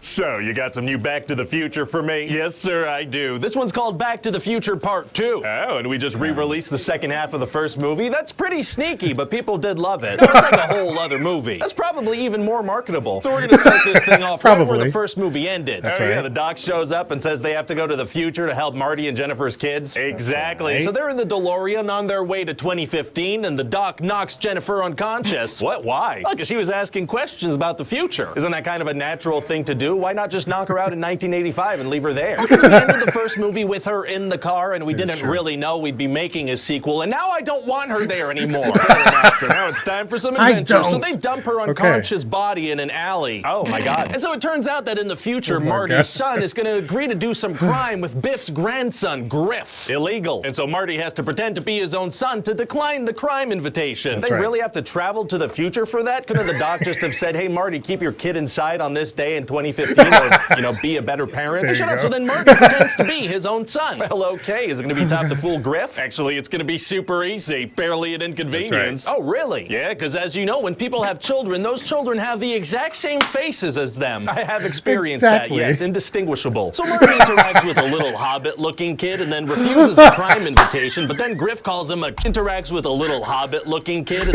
So, you got some new Back to the Future for me? Yes, sir, I do. This one's called Back to the Future Part 2. Oh, and we just re-released the second half of the first movie? That's pretty sneaky, but people did love it. It's like a whole other movie. That's probably even more marketable. So we're gonna start this thing off right where the first movie ended. That's right. Yeah, the doc shows up and says they have to go to the future to help Marty and Jennifer's kids. Exactly. Right. So they're in the DeLorean on their way to 2015, and the doc knocks Jennifer unconscious. What? Why? Because she was asking questions about the future. Isn't that kind of a natural thing to do? Why not just knock her out in 1985 and leave her there? Because we ended the first movie with her in the car, and we didn't really know we'd be making a sequel, and now I don't want her there anymore. So now it's time for some adventure. So they dump her unconscious body in an alley. Oh my God. And so it turns out that in the future, Marty's son is gonna agree to do some crime with Biff's grandson, Griff. Illegal. And so Marty has to pretend to be his own son to decline the crime invitation. They really have to travel to the future for that? Couldn't the doc just have said, hey Marty, keep your kid inside on this day in 2015, or, be a better parent? Shut up. So then Marty pretends to be his own son. Well, okay. Is it gonna be tough to fool Griff? Actually, it's gonna be super easy. Barely an inconvenience. Oh, really? Yeah, because as you know, when people have children, those children have the exact same faces as them. I have experienced that, yes, indistinguishable. So Marty interacts with a little hobbit-looking kid and then refuses the crime invitation, but then Griff calls him interacts with a little hobbit-looking kid.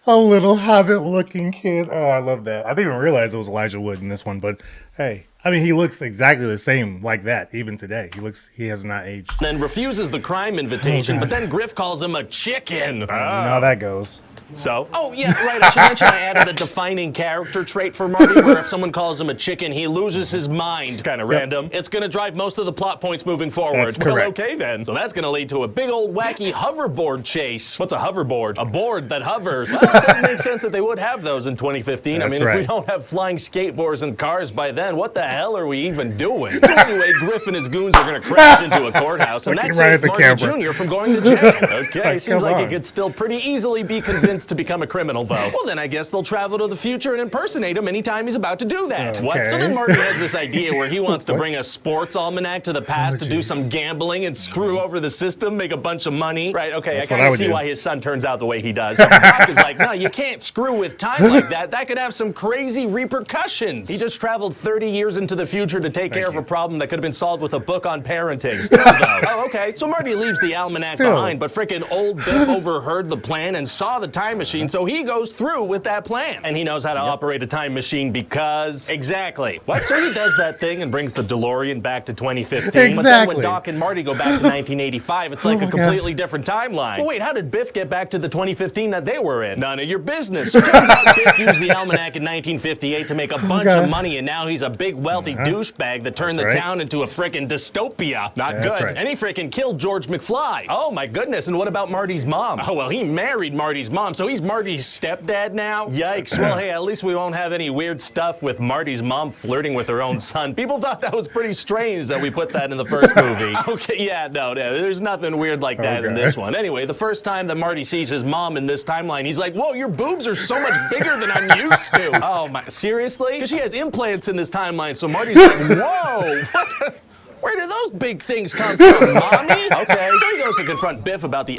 A little hobbit-looking kid. Oh, I love that. I didn't even realize it was Elijah Wood in this one, but hey. I mean, he looks exactly the same like that, even today. He has not aged. Then refuses the crime invitation, but then Griff calls him a chicken. You know how that goes. So? Oh, yeah, right. I should mention I added a defining character trait for Marty, where if someone calls him a chicken, he loses his mind. Kind of random. It's going to drive most of the plot points moving forward. That's correct. Well, okay, then. So that's going to lead to a big old wacky hoverboard chase. What's a hoverboard? A board that hovers. Well, it does make sense that they would have those in 2015. That's if we don't have flying skateboards and cars by then, what the hell are we even doing? So anyway, Griff and his goons are going to crash into a courthouse, and that saves Marty Jr. from going to jail. Okay, seems like he could still pretty easily be convinced to become a criminal, though. Well, then I guess they'll travel to the future and impersonate him anytime he's about to do that. Okay. What? So then Marty has this idea where he wants to bring a sports almanac to the past to do some gambling and screw over the system, make a bunch of money. Right, okay, I kind of see why his son turns out the way he does. So Doc is like, no, you can't screw with time like that. That could have some crazy repercussions. He just traveled 30 years into the future to take care of a problem that could have been solved with a book on parenting. Still, though. Oh, okay. So Marty leaves the almanac behind, but frickin' old Biff overheard the plan and saw the time machine, so he goes through with that plan. And he knows how to operate a time machine because... Exactly. What? So he does that thing and brings the DeLorean back to 2015. Exactly. But then when Doc and Marty go back to 1985, it's like a completely different timeline. Well, wait, how did Biff get back to the 2015 that they were in? None of your business. So it turns out Biff used the almanac in 1958 to make a bunch of money, and now he's a big, wealthy douchebag that turned the town into a frickin' dystopia. Not good. And he frickin' killed George McFly. Oh, my goodness. And what about Marty's mom? Oh, well, he married Marty's mom, so he's Marty's stepdad now? Yikes. Well, hey, at least we won't have any weird stuff with Marty's mom flirting with her own son. People thought that was pretty strange that we put that in the first movie. Okay, yeah, no, there's nothing weird like that in this one. Anyway, the first time that Marty sees his mom in this timeline, he's like, whoa, your boobs are so much bigger than I'm used to. Oh, my, seriously? Because she has implants in this timeline, so Marty's like, whoa, what the... Where do those big things come from, Mommy? Okay, so he goes to confront Biff about the...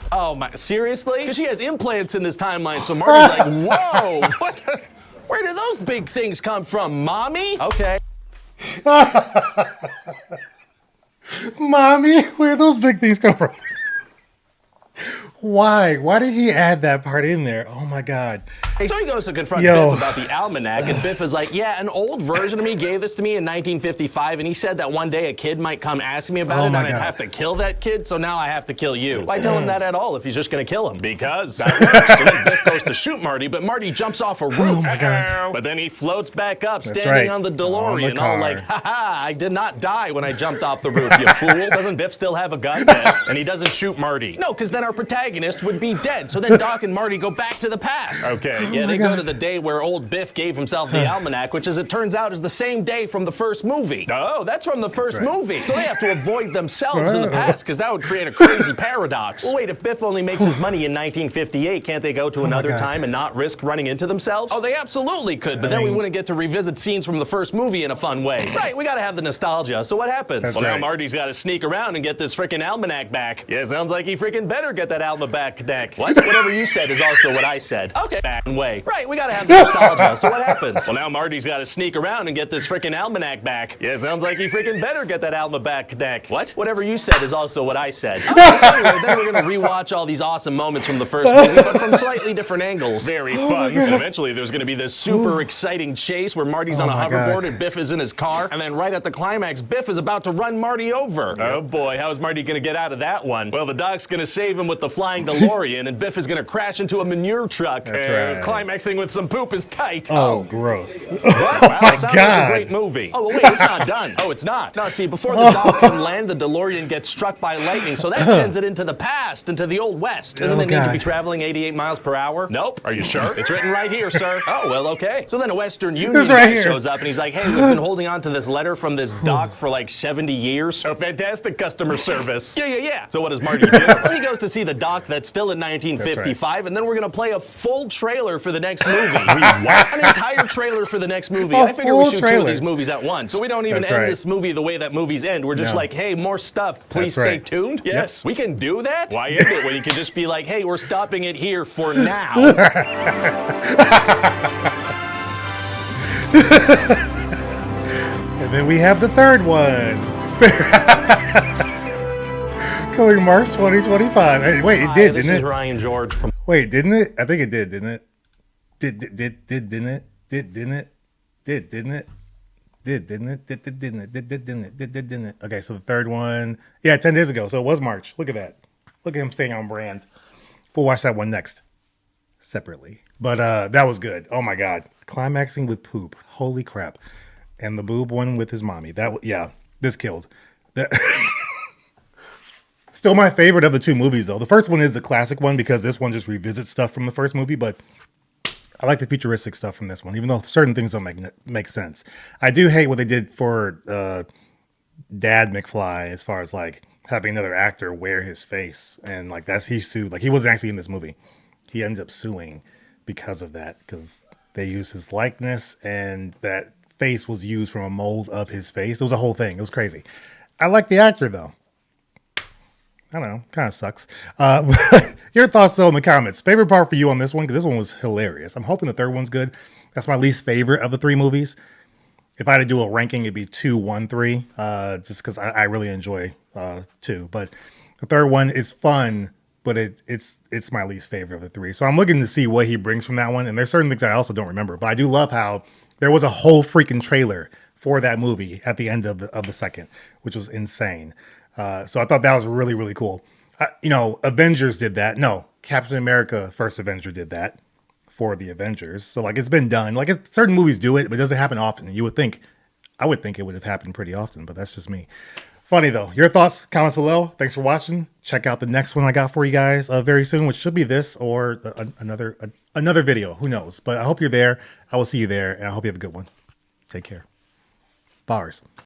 Oh, my, seriously? Because she has implants in this timeline, so Marty's like, whoa, what the... Where do those big things come from, Mommy? Okay. Mommy, where do those big things come from? Why? Why did he add that part in there? Oh my God. So he goes to confront Biff about the almanac, and Biff is like, yeah, an old version of me gave this to me in 1955, and he said that one day a kid might come ask me about it, and I'd have to kill that kid, so now I have to kill you. Why tell him that at all if he's just gonna kill him? Because that works. So then Biff goes to shoot Marty, but Marty jumps off a roof. Oh my God. But then he floats back up, standing on the DeLorean, all like, haha, I did not die when I jumped off the roof, you fool. Doesn't Biff still have a gun? Yes. And he doesn't shoot Marty. No, because then our protagonist would be dead, so then Doc and Marty go back to the past. Okay. Yeah, they go to the day where old Biff gave himself the almanac, which as it turns out is the same day from the first movie. Oh, that's from the first movie. So they have to avoid themselves in the past, because that would create a crazy paradox. Well, wait, if Biff only makes his money in 1958, can't they go to another time and not risk running into themselves? Oh, they absolutely could, but then we wouldn't get to revisit scenes from the first movie in a fun way. Right, we gotta have the nostalgia. So what happens? Well, now Marty's gotta sneak around and get this frickin' almanac back. Yeah, sounds like he frickin' better get that almanac back. What? Whatever you said is also what I said. Okay. way. Right, we gotta have the nostalgia. So what happens? Well, now Marty's gotta sneak around and get this freaking almanac back. Yeah, sounds like he freaking better get that almanac back. What? Whatever you said is also what I said. Okay, so anyway, then we're gonna rewatch all these awesome moments from the first movie, but from slightly different angles. Very fun. And eventually there's gonna be this super exciting chase where Marty's on a hoverboard and Biff is in his car. And then right at the climax, Biff is about to run Marty over. Oh boy, how is Marty gonna get out of that one? Well, the doc's gonna save him with the flying DeLorean, and Biff is gonna crash into a manure truck. That's right. Climaxing with some poop is tight. Oh, gross. What? Wow, my sounds like God. a great movie. Oh, well, wait, it's not done. Oh, it's not. No, see, before the dock can land, the DeLorean gets struck by lightning, so that sends it into the past, into the Old West. Doesn't it need to be God. traveling 88 miles per hour? Nope. Are you sure? It's written right here, sir. Oh, well, okay. So then a Western Union It's right guy here. shows up, and he's like, hey, we've been holding on to this letter from this dock for like 70 years. Oh, fantastic customer service. Yeah. So what does Marty do? Well, he goes to see the dock that's still in 1955, and then we're going to play a full trailer for the next movie. What? An entire trailer for the next movie. A I figure we full shoot two trailer. of these movies at once. So we don't even That's end right. this movie the way that movies end. We're just No. like, hey, more stuff. Please That's stay right. tuned. Yep. Yes, we can do that. Why end it when you can just be like, hey, we're stopping it here for now. And then we have the third one. Coming March 2025. Hey, wait, it Hi, did, this didn't is it? Ryan George from Wait, didn't it? I think it did, didn't it? Didn't it? Didn't it? Didn't it? Didn't it? Didn't it? Okay, so the third one. Yeah, 10 days ago. So it was March. Look at that. Look at him staying on brand. We'll watch that one next. Separately. But that was good. Oh my God. Climaxing with poop. Holy crap. And the boob one with his mommy. This killed. That Still my favorite of the two movies, though. The first one is the classic one because this one just revisits stuff from the first movie, but I like the futuristic stuff from this one, even though certain things don't make sense. I do hate what they did for Dad McFly as far as like having another actor wear his face, and like he sued. Like he wasn't actually in this movie. He ended up suing because of that, because they used his likeness and that face was used from a mold of his face. It was a whole thing. It was crazy. I like the actor though. I don't know, kind of sucks. Your thoughts though in the comments. Favorite part for you on this one, because this one was hilarious. I'm hoping the third one's good. That's my least favorite of the three movies. If I had to do a ranking, it'd be 2, 1, 3. Just because I really enjoy 2. But the third one is fun, but it's my least favorite of the three. So I'm looking to see what he brings from that one. And there's certain things I also don't remember. But I do love how there was a whole freaking trailer for that movie at the end of the second, which was insane. So I thought that was really, really cool. Avengers did that. No, Captain America First Avenger did that for the Avengers. So like it's been done. Like certain movies do it, but it doesn't happen often. I would think it would have happened pretty often, but that's just me. Funny though. Your thoughts, comments below. Thanks for watching. Check out the next one I got for you guys very soon, which should be this or another video. Who knows? But I hope you're there. I will see you there, and I hope you have a good one. Take care. Bars.